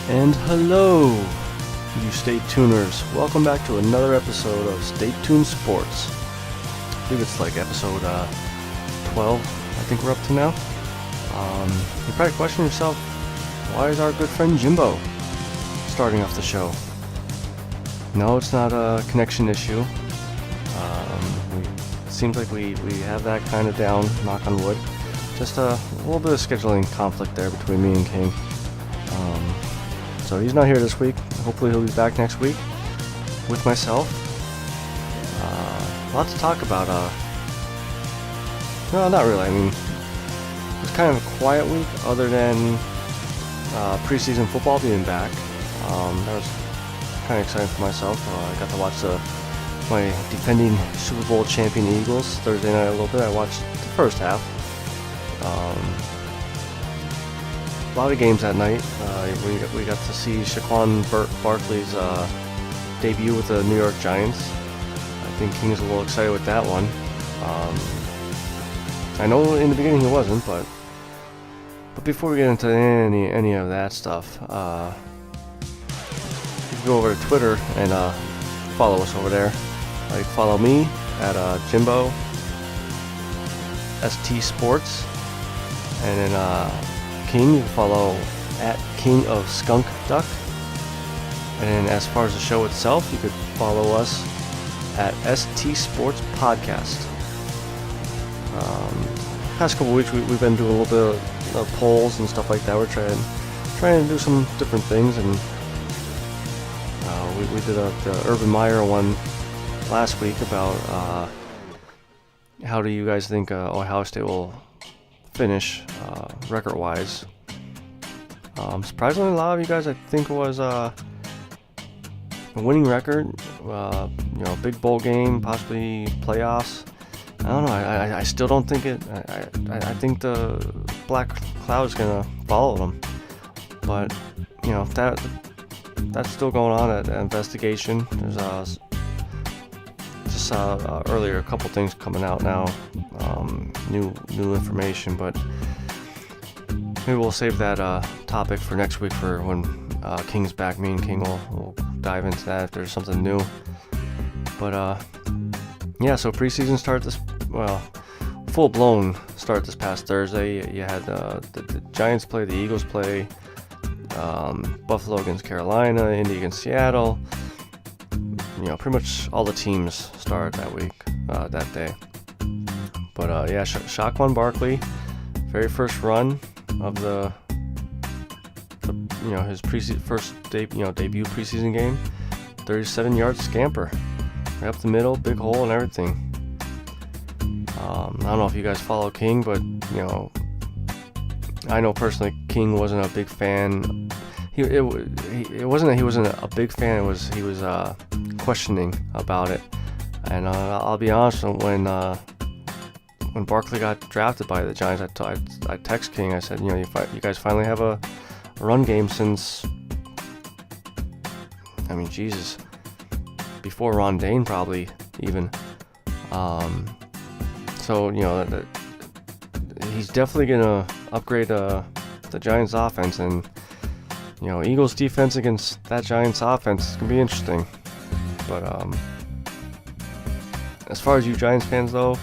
And hello, you Stay Tuners. Welcome back to another episode of Stay Tuned Sports. I believe it's like episode 12, I think we're up to now. You're probably questioning yourself, why is our good friend Jimbo starting off the show? No, it's not a connection issue. It seems like we have that kind of down, knock on wood. Just a little bit of scheduling conflict there between me and King. So he's not here this week. Hopefully he'll be back next week with myself. A lot to talk about. No, not really. I mean, it's kind of a quiet week other than preseason football being back. That was kind of exciting for myself. I got to watch my defending Super Bowl champion Eagles Thursday night a little bit. I watched the first half. A lot of games that night. We got to see Saquon Barkley's debut with the New York Giants. I think King's a little excited with that one. I know in the beginning he wasn't, but before we get into any of that stuff, you can go over to Twitter and follow us over there. You can follow me at Jimbo ST Sports, and then King, you can follow at King of Skunk Duck. And then as far as the show itself, you could follow us at ST Sports Podcast. Past couple weeks we've been doing a little bit of polls and stuff like that. We're trying to do some different things, and we did the Urban Meyer one last week about how do you guys think Ohio State will finish record-wise. Surprisingly, a lot of you guys, I think, was a winning record. Big bowl game, possibly playoffs. I don't know. I still don't think it. I think the black cloud is gonna follow them. But that's still going on at investigation. There's just earlier a couple things coming out now. New information, but maybe we'll save that topic for next week for when King's back. Me and King will dive into that if there's something new. But so preseason started full-blown start this past Thursday. You had the Giants play, the Eagles play, Buffalo against Carolina, Indy against Seattle. Pretty much all the teams started that week, that day. But Saquon Barkley, very first run of his first debut preseason game, 37-yard scamper, right up the middle, big hole and everything. I don't know if you guys follow King, but I know personally King wasn't a big fan. It wasn't that he wasn't a big fan. He was questioning about it. And I'll be honest, when Barkley got drafted by the Giants, I text King. I said, you guys finally have a run game since, Jesus, before Ron Dane probably even. So he's definitely gonna upgrade the Giants offense, and Eagles defense against that Giants offense is gonna be interesting. But as far as you Giants fans though,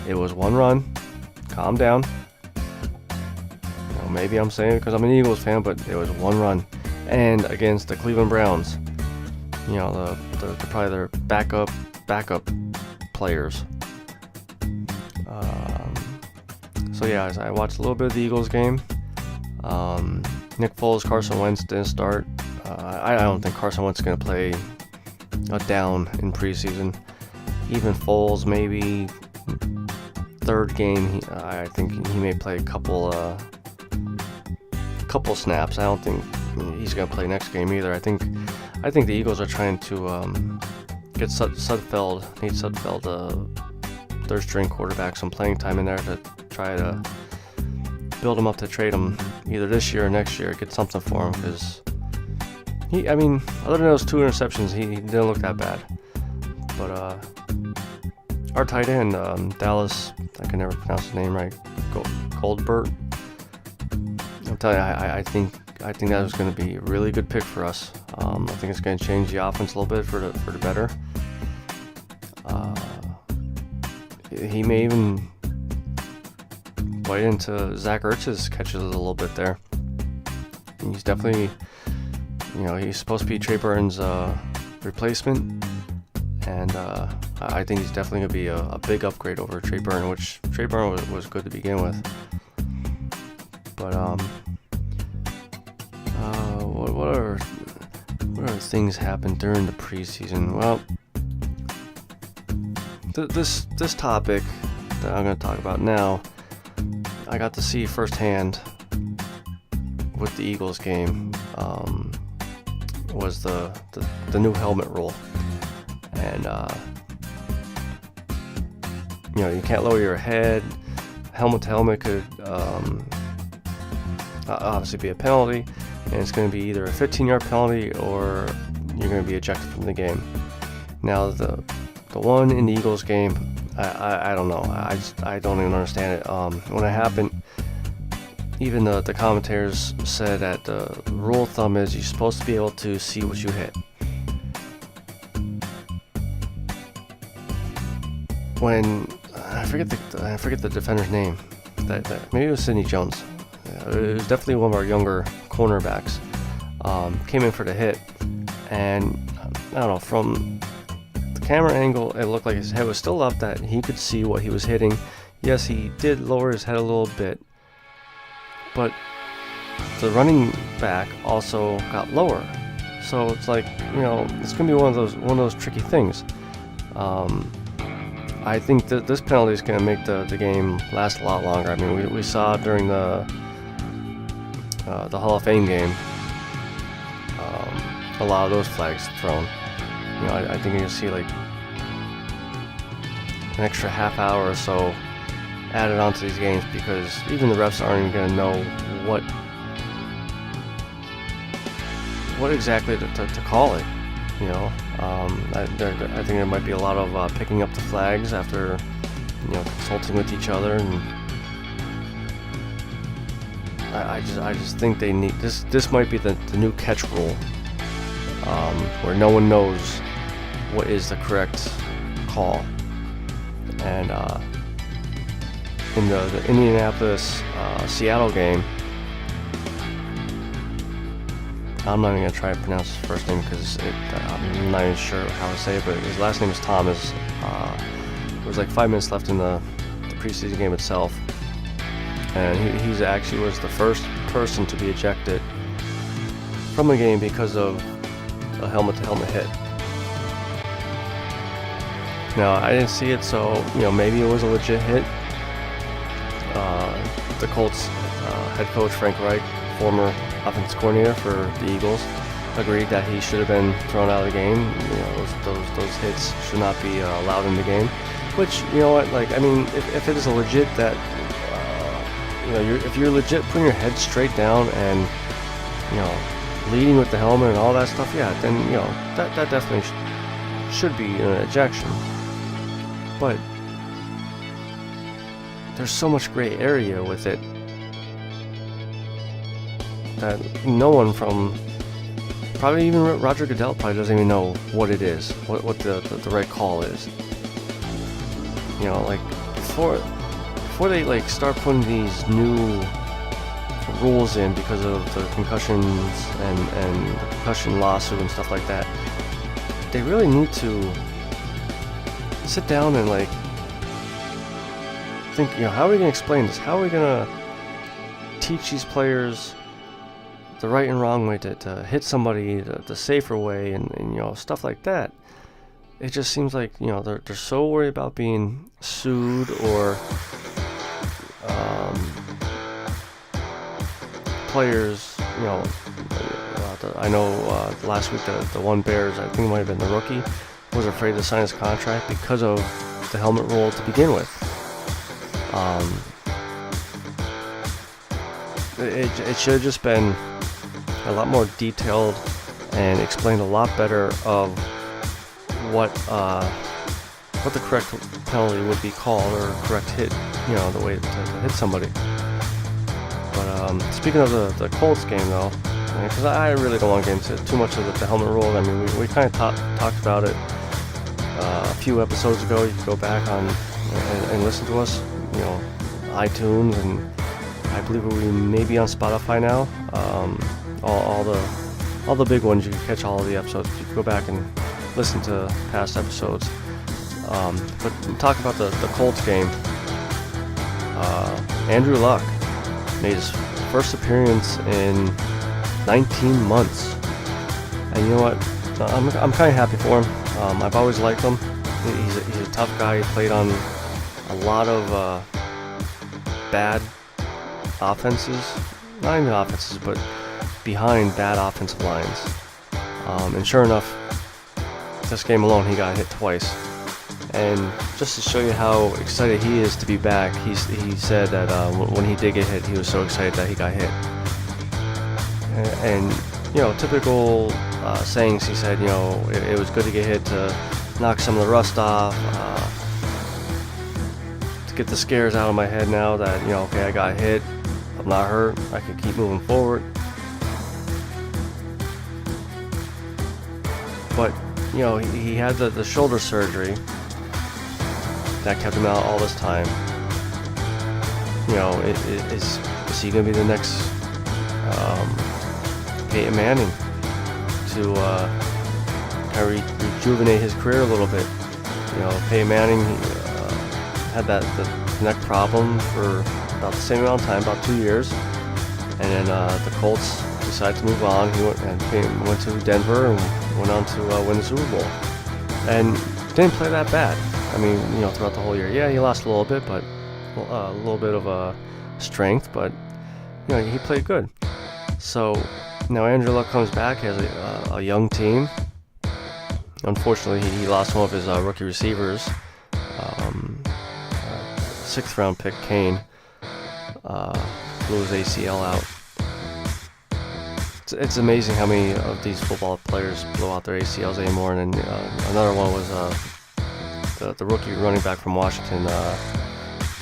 it was one run. Calm down. Maybe I'm saying it because I'm an Eagles fan, but it was one run, and against the Cleveland Browns. They're probably their backup players. I watched a little bit of the Eagles game. Nick Foles, Carson Wentz didn't start. I don't think Carson Wentz is going to play a down in preseason. Even Foles, maybe third game, I think he may play a couple snaps. I don't think he's going to play next game either. I think the Eagles are trying to get Nate Sudfeld, third string quarterback, some playing time in there to try to build him up to trade him either this year or next year, get something for him, because other than those 2 interceptions, he didn't look that bad. But our tight end, Dallas, I can never pronounce his name right, Goldberg. I'll tell you, I think I think that was going to be a really good pick for us. I think it's going to change the offense a little bit for the better. He may even bite into Zach Ertz's catches a little bit there. He's definitely, he's supposed to be Trey Burton's replacement, and I think he's definitely going to be a big upgrade over Trey Burton, which Trey Burton was good to begin with. But what other things happened during the preseason? Well, this topic that I'm going to talk about now, I got to see firsthand with the Eagles game. Was the new helmet rule, and you can't lower your head. Helmet to helmet could obviously be a penalty, and it's going to be either a 15-yard penalty or you're going to be ejected from the game. Now the one in the Eagles game, I don't know. I don't even understand it. When it happened, even the commentators said that the rule of thumb is you're supposed to be able to see what you hit. When I forget the defender's name, that maybe it was Sidney Jones. It was definitely one of our younger cornerbacks. Came in for the hit, and I don't know, from the camera angle, it looked like his head was still up, that he could see what he was hitting. Yes, he did lower his head a little bit, but the running back also got lower. So it's like, it's gonna be one of those tricky things. I think that this penalty is gonna make the game last a lot longer. I mean, we saw during the Hall of Fame game, a lot of those flags thrown. I think you're gonna see like an extra half hour or so added onto these games, because even the refs aren't even going to know what exactly to call it. I think there might be a lot of picking up the flags after consulting with each other, and I just think they need this might be the new catch rule, where no one knows what is the correct call. And in the Indianapolis Seattle game, I'm not even going to try to pronounce his first name because I'm not even sure how to say it, but his last name is Thomas. There was like 5 minutes left in the preseason game itself, and he actually was the first person to be ejected from a game because of a helmet-to-helmet hit. Now, I didn't see it, so maybe it was a legit hit. The Colts head coach Frank Reich, former offensive coordinator for the Eagles, agreed that he should have been thrown out of the game. Those hits should not be allowed in the game. Which, if it is a legit that, if you're legit putting your head straight down and leading with the helmet and all that stuff, yeah, then that definitely should be an ejection. But there's so much gray area with it that no one from, probably even Roger Goodell probably doesn't even know what it is, what the right call is. Before they start putting these new rules in because of the concussions and the concussion lawsuit and stuff like that, they really need to sit down and think, how are we going to explain this? How are we going to teach these players the right and wrong way to hit somebody, the safer way, and stuff like that? It just seems like they're so worried about being sued or players. I know last week the one Bears, I think it might have been the rookie, was afraid to sign his contract because of the helmet rule to begin with. It should have just been a lot more detailed and explained a lot better of what the correct penalty would be called, or correct hit, the way to hit somebody. But speaking of the Colts game, though, because I really don't want to get into too much of the helmet rule. I mean, we kind of talked about it a few episodes ago. You can go back on and listen to us, iTunes, and I believe we may be on Spotify now. All the big ones, you can catch all of the episodes. You can go back and listen to past episodes. But talk about the Colts game. Andrew Luck made his first appearance in 19 months, and you know what? I'm kind of happy for him. I've always liked him. He's a tough guy. He played on a lot of bad offenses, not even offenses, but behind bad offensive lines. And sure enough, this game alone, he got hit twice. And just to show you how excited he is to be back, he said that when he did get hit, he was so excited that he got hit. And typical sayings, he said, it was good to get hit to knock some of the rust off, to get the scares out of my head now that, okay, I got hit, I'm not hurt, I can keep moving forward. But, he had the shoulder surgery that kept him out all this time. Is he going to be the next Peyton Manning to kind of rejuvenate his career a little bit? Peyton Manning had the neck problem for about the same amount of time, about 2 years, and then the Colts decided to move on. He went to Denver and went on to win the Super Bowl, and didn't play that bad. I mean, throughout the whole year, yeah, he lost a little bit, but a little bit of strength, but he played good. So now Andrew Luck comes back as a young team. Unfortunately, he lost one of his rookie receivers, 6th round pick Kane, blew his ACL out. It's amazing how many of these football players blow out their ACLs anymore. And then another one was the rookie running back from Washington, the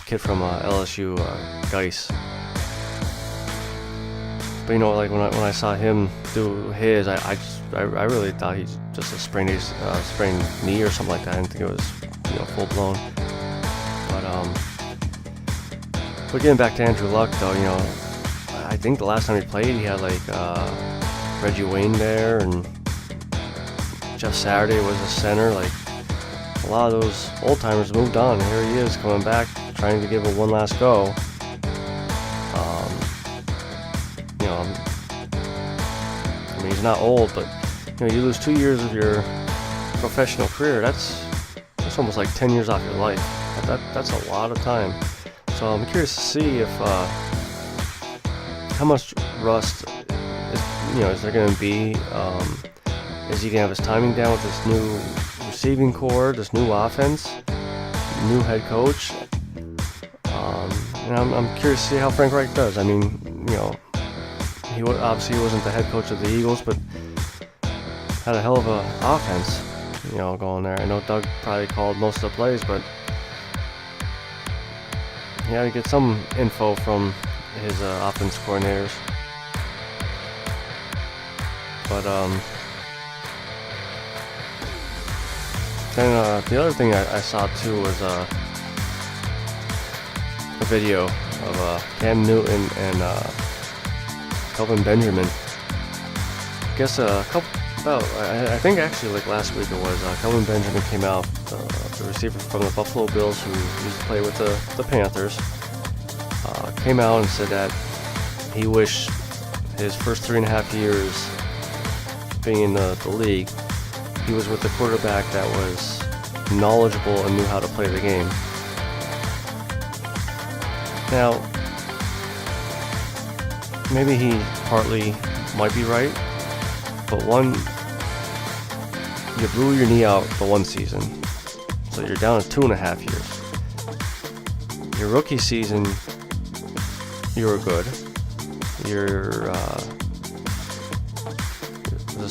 kid from LSU, Geis. But like when I saw him do his, I really thought he just a sprained knee or something like that. I didn't think it was full blown. But getting back to Andrew Luck though, I think the last time he played, he had Reggie Wayne there, and Jeff Saturday was the center. A lot of those old timers moved on, and here he is coming back, trying to give it one last go. I mean, he's not old, but you lose 2 years of your professional career. That's almost like 10 years off your life. That's a lot of time. So I'm curious to see if how much rust is there going to be. Is he going to have his timing down with this new receiving core, this new offense, new head coach? And I'm curious to see how Frank Reich does. I mean, he obviously wasn't the head coach of the Eagles, but had a hell of a offense, going there. I know Doug probably called most of the plays, but he had to get some info from his offense coordinators. But then the other thing I saw too was a video of Cam Newton and Kelvin Benjamin. I guess I think actually last week it was Kelvin Benjamin came out, the receiver from the Buffalo Bills who used to play with the Panthers, came out and said that he wished his first 3.5 years being in the league, he was with a quarterback that was knowledgeable and knew how to play the game. Now, maybe he partly might be right, but you blew your knee out the one season, so you're down to 2.5 years. Your rookie season, you were good. The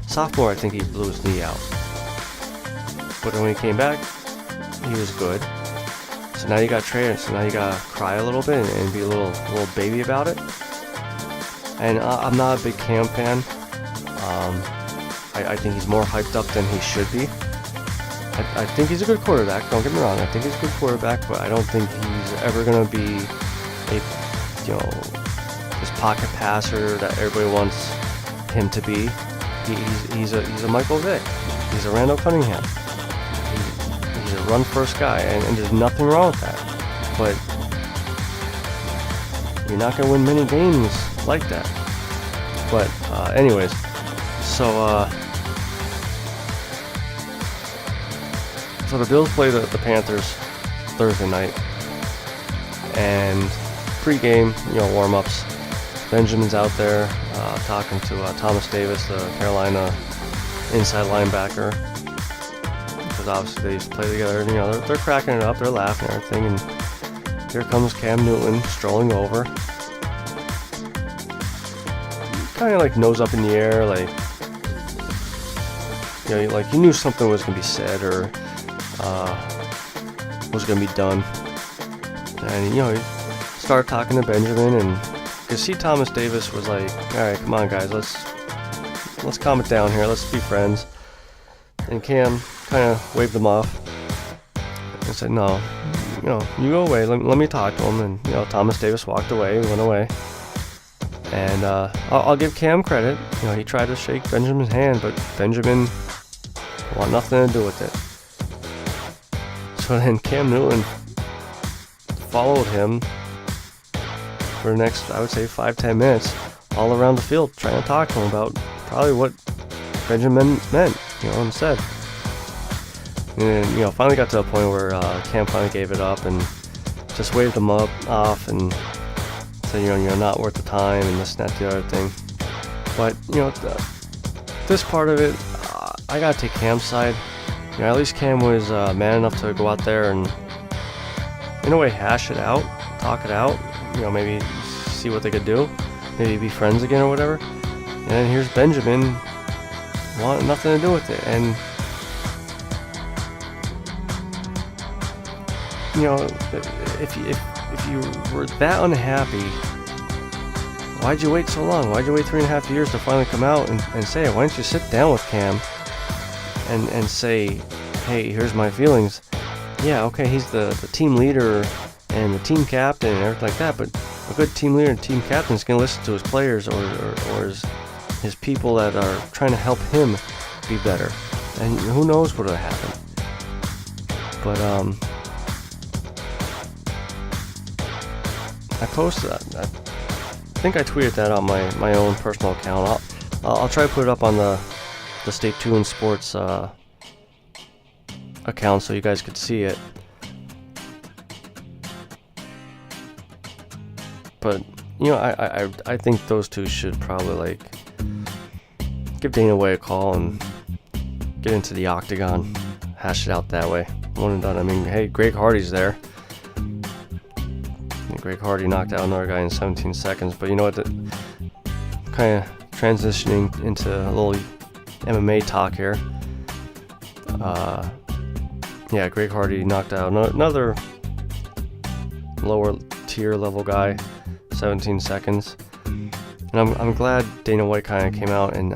sophomore, I think he blew his knee out. But when he came back, he was good. So now you got traded. So now you gotta cry a little bit and be a little baby about it. And I'm not a big Cam fan. I think he's more hyped up than he should be. I think he's a good quarterback. Don't get me wrong. I think he's a good quarterback, but I don't think he's ever gonna be a, this pocket passer that everybody wants him to be. He's a Michael Vick. He's a Randall Cunningham. He's a run first guy, and there's nothing wrong with that. But you're not gonna win many games like that. But anyways, so the Bills play the Panthers Thursday night, and pre-game, warm-ups. Benjamin's out there talking to Thomas Davis, the Carolina inside linebacker, because obviously they used to play together. They're cracking it up, they're laughing and everything, and here comes Cam Newton strolling over, kind of like nose up in the air, like he knew something was gonna be said or was gonna be done, and he started talking to Benjamin, and because see Thomas Davis was like, all right, come on guys, let's calm it down here, let's be friends. And Cam kind of waved them off and said, no, you go away, let me talk to him. And Thomas Davis walked away, went away. And I'll give Cam credit, he tried to shake Benjamin's hand, but Benjamin wanted nothing to do with it. So then Cam Newton followed him for the next, I would say, 5-10 minutes, all around the field, trying to talk to him about probably what Benjamin meant, and said. And finally got to a point where Cam finally gave it up and just waved him off and said, you're not worth the time and this and that, the other thing. But this part of it, I gotta take Cam's side. At least Cam was man enough to go out there and, in a way, hash it out, talk it out. Maybe see what they could do, maybe be friends again or whatever. And then here's Benjamin wanting nothing to do with it. And if you were that unhappy, why'd you wait so long? Why'd you wait 3.5 years to finally come out and say it? Why don't you sit down with Cam and say, hey, here's my feelings. Yeah, okay, he's the team leader and the team captain and everything like that, but a good team leader and team captain is going to listen to his players or his people that are trying to help him be better. And who knows what will happen. But I posted that. I think I tweeted that on my own personal account. I'll try to put it up on the Stay Tuned Sports account so you guys could see it. But I think those two should probably give Dana White a call and get into the octagon, hash it out that way. One and done. I mean, hey, Greg Hardy's there. Greg Hardy knocked out another guy in 17 seconds. But you know what? Kind of transitioning into a little MMA talk here. Yeah, Greg Hardy knocked out another lower tier level guy. 17 seconds, and I'm glad Dana White kind of came out and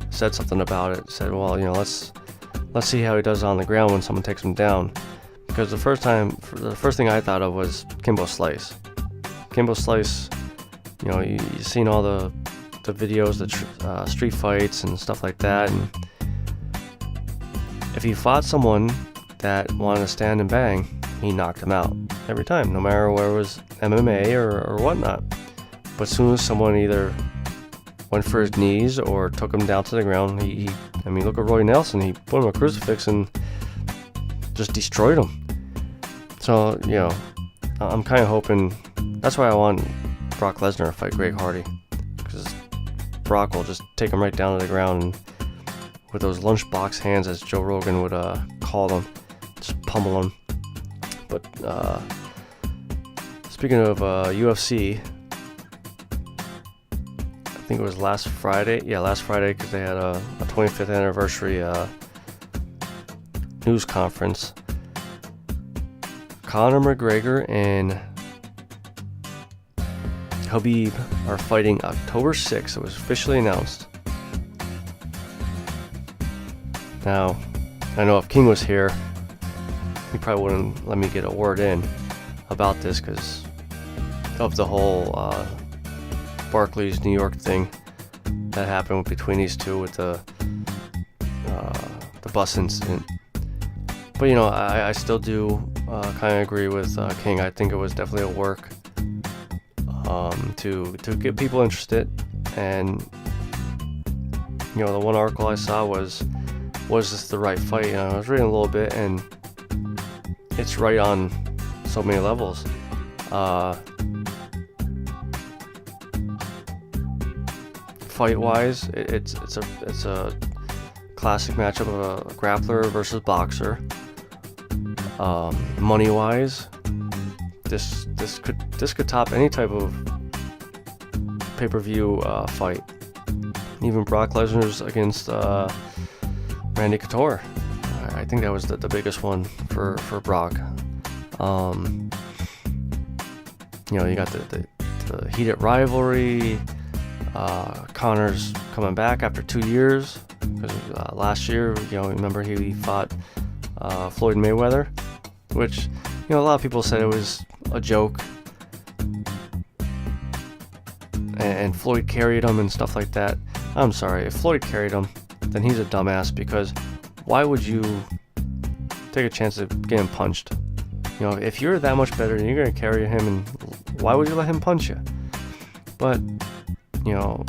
said something about it. Said, well, let's see how he does on the ground when someone takes him down, because the first thing I thought of was Kimbo Slice. Kimbo Slice, you've seen all the videos, the street fights and stuff like that, and if he fought someone that wanted to stand and bang, he knocked him out every time, no matter where it was MMA or whatnot. But as soon as someone either went for his knees or took him down to the ground, he look at Roy Nelson, he put him a crucifix and just destroyed him. So, I'm kind of hoping, that's why I want Brock Lesnar to fight Greg Hardy, because Brock will just take him right down to the ground and with those lunchbox hands, as Joe Rogan would call them, just pummel him. But speaking of UFC, I think it was last Friday. Yeah, last Friday, because they had a 25th anniversary news conference. Conor McGregor and Khabib are fighting October 6th. It was officially announced. Now, I know if King was here, he probably wouldn't let me get a word in about this because of the whole Barclays New York thing that happened between these two with the bus incident. But you know, I still do kind of agree with King. I think it was definitely a work to get people interested. And you know, the one article I saw was this the right fight? You know, I was reading a little bit, and it's right on so many levels. Fight-wise, it's a classic matchup of a grappler versus boxer. Money-wise, this could top any type of pay-per-view fight. Even Brock Lesnar's against Randy Couture. I think that was the biggest one for Brock. You know, you got the heated rivalry. Conor's coming back after 2 years because last year, you know, remember he fought Floyd Mayweather, which, you know, a lot of people said it was a joke, and Floyd carried him and stuff like that. I'm sorry, if Floyd carried him, then he's a dumbass, because why would you take a chance of getting punched? You know, if you're that much better and you're going to carry him, and why would you let him punch you? But, you know,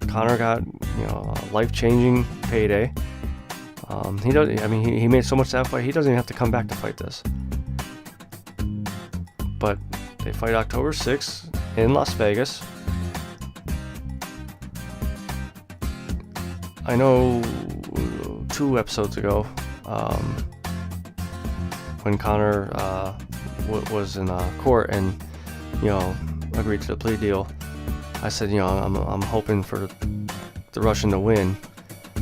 Conor got, you know, a life-changing payday. He made so much that fight, he doesn't even have to come back to fight this. But they fight October 6th in Las Vegas. I know 2 episodes ago, when Conor was in court and, you know, agreed to the plea deal, I said, you know, I'm hoping for the Russian to win.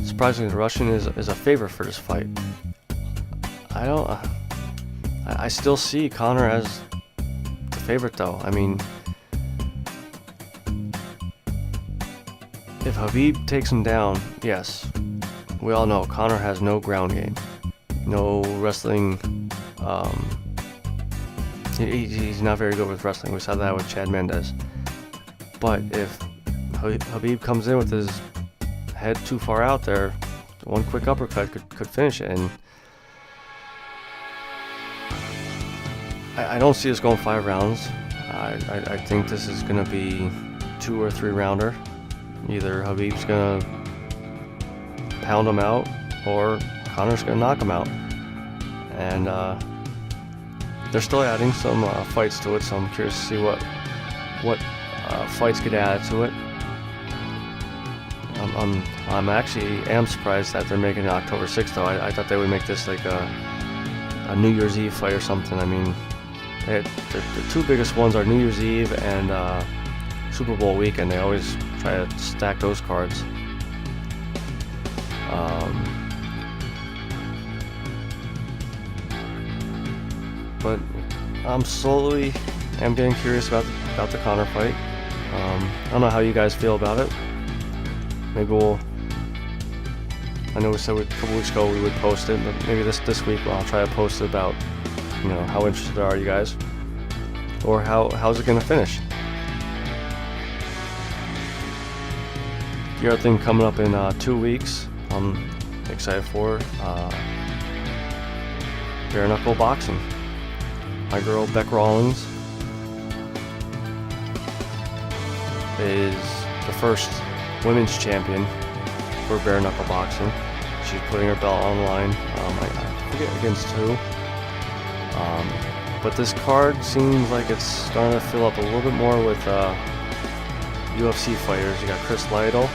Surprisingly, the Russian is a favorite for this fight. I still see Conor as the favorite, though. I mean, if Khabib takes him down, yes, we all know Conor has no ground game, no wrestling. He's not very good with wrestling. We saw that with Chad Mendes. But if Khabib comes in with his head too far out there, one quick uppercut could finish it. And I don't see us going 5 rounds. I think this is going to be 2 or 3 rounder. Either Khabib's going to pound him out, or Conor's going to knock him out. And they're still adding some fights to it, so I'm curious to see what fights get added to it. I'm actually surprised that they're making it October 6th, though. I thought they would make this like a New Year's Eve fight or something. I mean, the 2 biggest ones are New Year's Eve and Super Bowl weekend. They always try to stack those cards. But I'm getting curious about the Conor fight. I don't know how you guys feel about it. Maybe I know we said a couple weeks ago we would post it, but maybe this week I'll try to post it about, you know, how interested are you guys, or how's it gonna finish. The other thing coming up in 2 weeks, I'm excited for bare knuckle boxing. My girl Beck Rawlings is the first women's champion for bare knuckle boxing. She's putting her belt on the line. I forget against who. But this card seems like it's starting to fill up a little bit more with UFC fighters. You got Chris Lytle.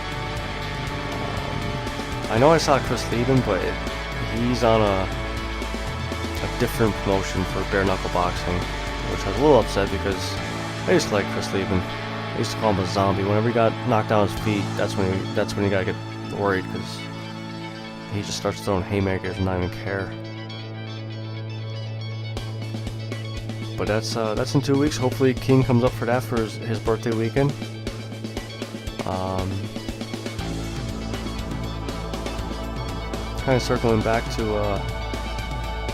I know I saw Chris Lieben, but he's on a different promotion for bare knuckle boxing, which I was a little upset because I used to like Chris Lieben. I used to call him a zombie. Whenever he got knocked down his feet, that's when you gotta get worried, because he just starts throwing haymakers and not even care. But that's in 2 weeks. Hopefully King comes up for that for his birthday weekend. Kind of circling back to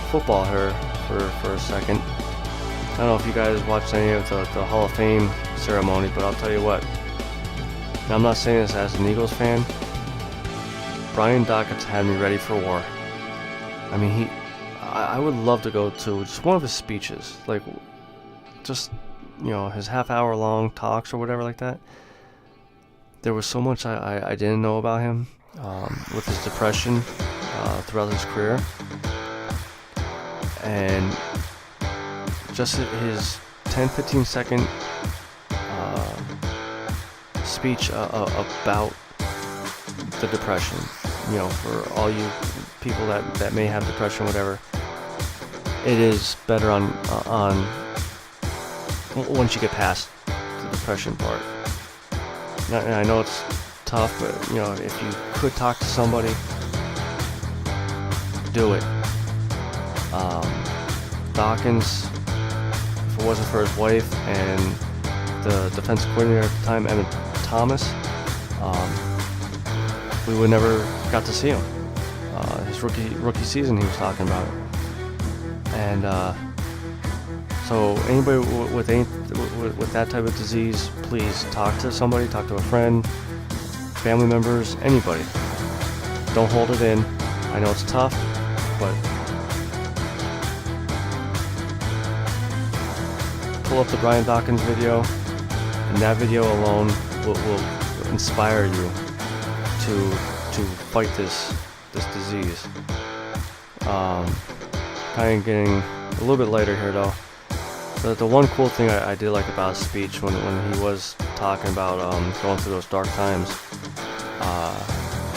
football here for a second. I don't know if you guys watched any of the Hall of Fame ceremony, but I'll tell you what. Now, I'm not saying this as an Eagles fan. Brian Dockett's had me ready for war. I mean, I would love to go to just one of his speeches, like just, his half-hour long talks or whatever like that. There was so much I didn't know about him with his depression throughout his career, and just his 10-15 second speech about the depression. For all you people that may have depression, whatever, it is better on once you get past the depression part. And I know it's tough, but if you could talk to somebody, do it. Dawkins, if it wasn't for his wife and the defensive coordinator at the time, Emmett Thomas, we would never got to see him. His rookie season he was talking about. And so anybody with that type of disease, please talk to somebody, talk to a friend, family members, anybody. Don't hold it in. I know it's tough, but pull up the Brian Dawkins video, and that video alone will inspire you to fight this disease. Kind of getting a little bit lighter here though. The one cool thing I did like about his speech when he was talking about going through those dark times,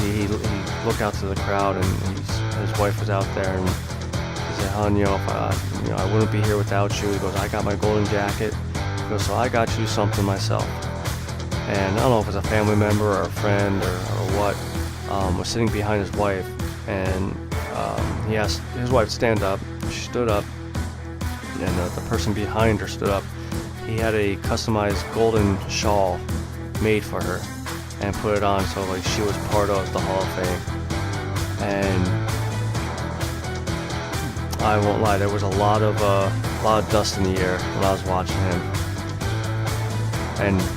he looked out to the crowd, and his wife was out there, and he said, "Hon, I wouldn't be here without you." He goes, "I got my golden jacket." He goes, "So I got you something myself." And I don't know if it's a family member or a friend or what, was sitting behind his wife, and he asked his wife to stand up. She stood up, and the person behind her stood up. He had a customized golden shawl made for her and put it on, so like she was part of the Hall of Fame. And I won't lie, there was a lot of dust in the air when I was watching him.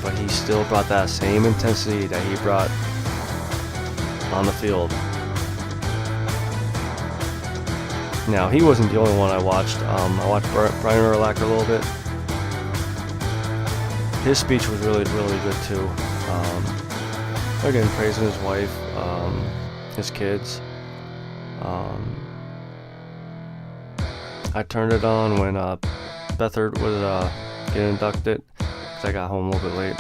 But he still brought that same intensity that he brought on the field. Now, he wasn't the only one I watched. I watched Brian Urlacher a little bit. His speech was really, really good too. Again, praising his wife, his kids. I turned it on when Beathard was getting inducted, because I got home a little bit late.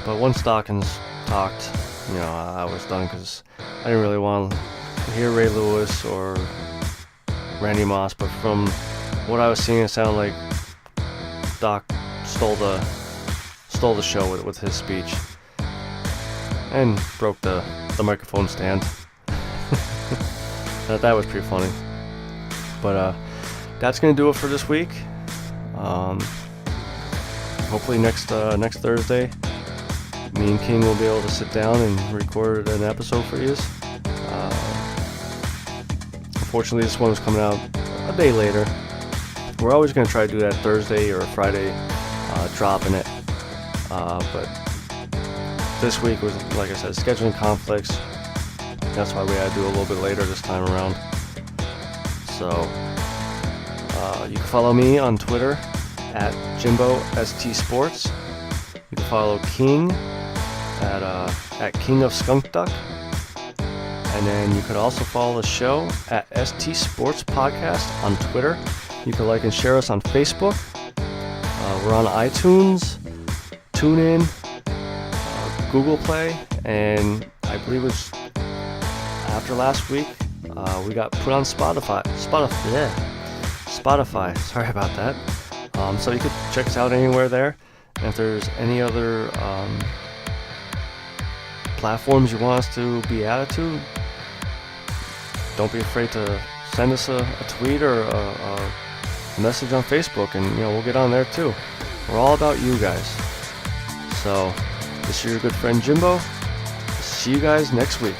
But once Dawkins talked, I was done, because I didn't really want to hear Ray Lewis or Randy Moss, but from what I was seeing, it sounded like Doc stole the show with his speech and broke the microphone stand. That was pretty funny. But that's gonna do it for this week. Hopefully next Thursday, me and King will be able to sit down and record an episode for you. Unfortunately, this one was coming out a day later. We're always going to try to do that Thursday or Friday, dropping it. But this week was, like I said, scheduling conflicts. That's why we had to do a little bit later this time around. So you can follow me on Twitter at Jimbo ST Sports. You can follow King at King of Skunk Duck. And then you could also follow the show at ST Sports Podcast on Twitter. You can like and share us on Facebook. We're on iTunes, TuneIn, Google Play, and I believe it was after last week, we got put on Spotify. Sorry about that. So you could check us out anywhere there. And if there's any other platforms you want us to be added to, don't be afraid to send us a tweet or a message on Facebook, and we'll get on there too. We're all about you guys. So this is your good friend Jimbo. See you guys next week.